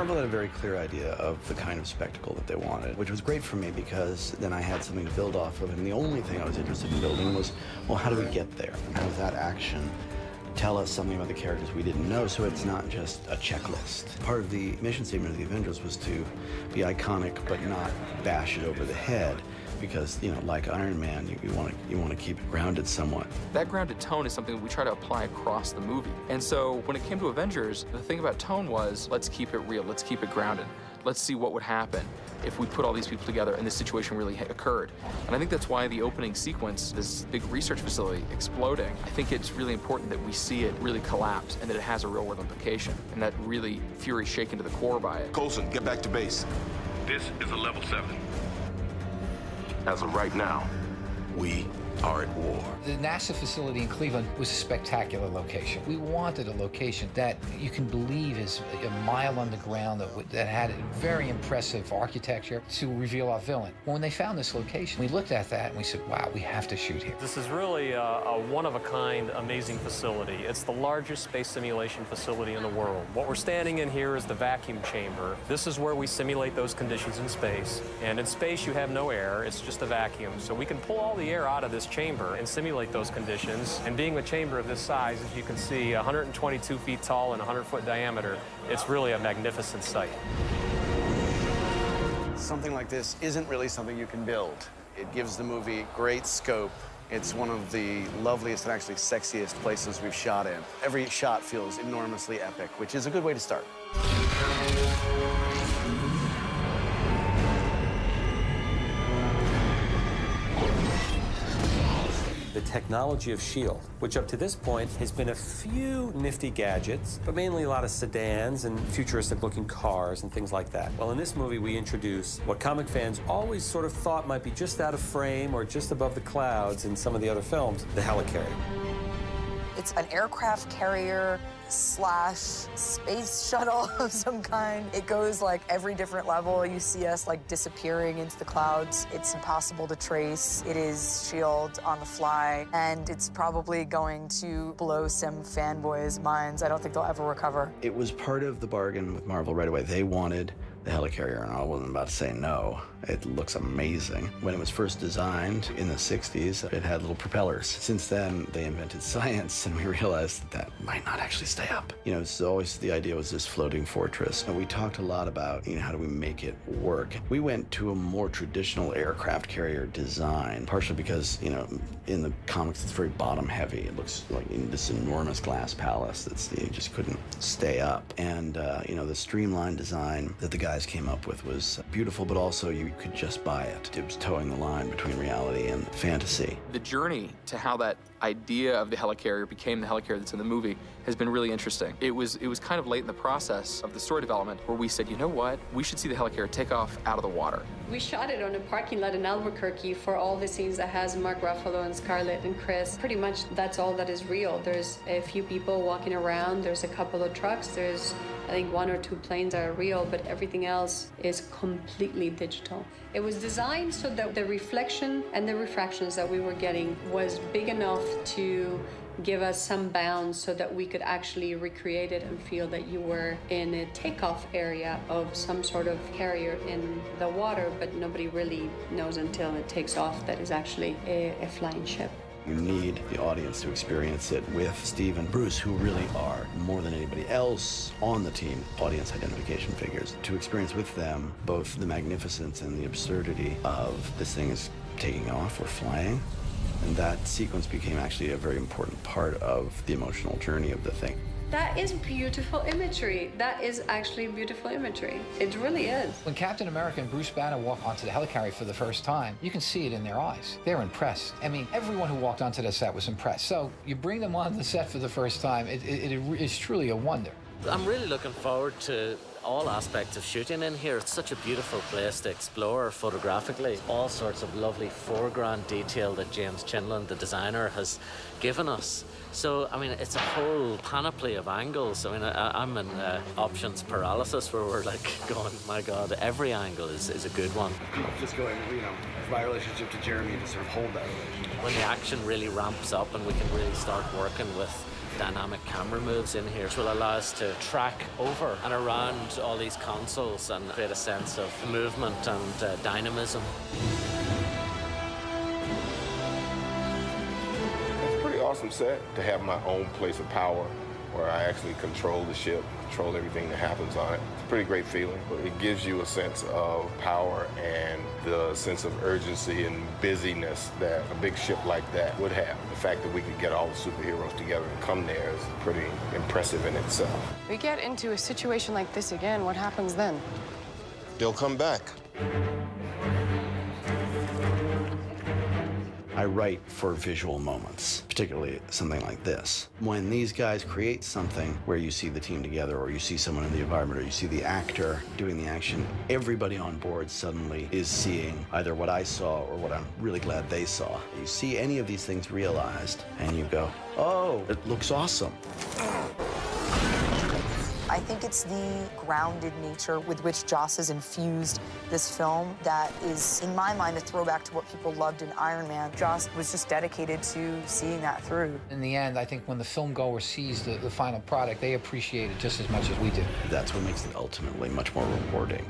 Marvel had a very clear idea of the kind of spectacle that they wanted, which was great for me because then I had something to build off of, and the only thing I was interested in building was, well, how do we get there? How does that action tell us something about the characters we didn't know, so it's not just a checklist. Part of the mission statement of the Avengers was to be iconic but not bash it over the head, because, you know, like Iron Man, you want to keep it grounded somewhat. That grounded tone is something that we try to apply across the movie. And so when it came to Avengers, the thing about tone was, let's keep it real, let's keep it grounded. Let's see what would happen if we put all these people together and this situation really occurred. And I think that's why the opening sequence, this big research facility exploding, I think it's really important that we see it really collapse and that it has a real world implication. And that really Fury's shaken to the core by it. Coulson, get back to base. This is a level 7. As of right now, we are at war. The NASA facility in Cleveland was a spectacular location. We wanted a location that you can believe is a mile underground that had very impressive architecture to reveal our villain. When they found this location, we looked at that and we said, wow, we have to shoot here. This is really a one-of-a-kind, amazing facility. It's the largest space simulation facility in the world. What we're standing in here is the vacuum chamber. This is where we simulate those conditions in space. And in space, you have no air. It's just a vacuum. So we can pull all the air out of this chamber and simulate those conditions. And being a chamber of this size, as you can see, 122 feet tall and 100-foot diameter, it's really a magnificent sight. Something like this isn't really something you can build. It gives the movie great scope. It's one of the loveliest and actually sexiest places we've shot in. Every shot feels enormously epic, which is a good way to start. The technology of S.H.I.E.L.D., which up to this point has been a few nifty gadgets, but mainly a lot of sedans and futuristic-looking cars and things like that. Well, in this movie, we introduce what comic fans always sort of thought might be just out of frame or just above the clouds in some of the other films, the helicarrier. It's an aircraft carrier / space shuttle of some kind. It goes like every different level. You see us like disappearing into the clouds. It's impossible to trace. It is S.H.I.E.L.D. on the fly, and it's probably going to blow some fanboys' minds. I don't think they'll ever recover. It was part of the bargain with Marvel right away. They wanted the helicarrier, and I wasn't about to say no. It looks amazing. When it was first designed in the 60s, it had little propellers. Since then, they invented science, and we realized that that might not actually stay up. You know, so always the idea was this floating fortress. And we talked a lot about, you know, how do we make it work? We went to a more traditional aircraft carrier design, partially because, you know, in the comics, it's very bottom heavy. It looks like this enormous glass palace that's, you just couldn't stay up. And, you know, the streamlined design that the guys came up with was beautiful, but also you could just buy it. It was towing the line between reality and fantasy. The journey to how that idea of the helicarrier became the helicarrier that's in the movie has been really interesting. It was kind of late in the process of the story development where we said, you know what, we should see the helicarrier take off out of the water. We shot it on a parking lot in Albuquerque for all the scenes that has Mark Ruffalo and Scarlett and Chris. Pretty much that's all that is real. There's a few people walking around, there's a couple of trucks, there's I think 1 or 2 planes are real, but everything else is completely digital. It was designed so that the reflection and the refractions that we were getting was big enough to give us some bounds so that we could actually recreate it and feel that you were in a takeoff area of some sort of carrier in the water, but nobody really knows until it takes off that it's actually a flying ship. You need the audience to experience it with Steve and Bruce, who really are, more than anybody else on the team, audience identification figures. To experience with them both the magnificence and the absurdity of this thing is taking off or flying. And that sequence became actually a very important part of the emotional journey of the thing. That is beautiful imagery. That is actually beautiful imagery. It really is. When Captain America and Bruce Banner walk onto the helicarrier for the first time, you can see it in their eyes. They're impressed. I mean, everyone who walked onto the set was impressed. So you bring them on the set for the first time, it is truly a wonder. I'm really looking forward to all aspects of shooting in here. It's such a beautiful place to explore photographically. All sorts of lovely foreground detail that James Chinland, the designer, has given us. So, I mean, it's a whole panoply of angles. I mean, I'm in options paralysis where we're like going, my God, every angle is a good one. Just going, you know, my relationship to Jeremy to sort of hold that relationship. When the action really ramps up and we can really start working with dynamic camera moves in here, which will allow us to track over and around all these consoles and create a sense of movement and dynamism. It's a pretty awesome set to have my own place of power where I actually control the ship, control everything that happens on it. It's a pretty great feeling. It gives you a sense of power and the sense of urgency and busyness that a big ship like that would have. The fact that we could get all the superheroes together and come there is pretty impressive in itself. We get into a situation like this again, what happens then? They'll come back. I write for visual moments, particularly something like this. When these guys create something where you see the team together, or you see someone in the environment, or you see the actor doing the action, everybody on board suddenly is seeing either what I saw or what I'm really glad they saw. You see any of these things realized, and you go, oh, it looks awesome. I think it's the grounded nature with which Joss has infused this film that is, in my mind, a throwback to what people loved in Iron Man. Joss was just dedicated to seeing that through. In the end, I think when the film goer sees the final product, they appreciate it just as much as we do. That's what makes it ultimately much more rewarding.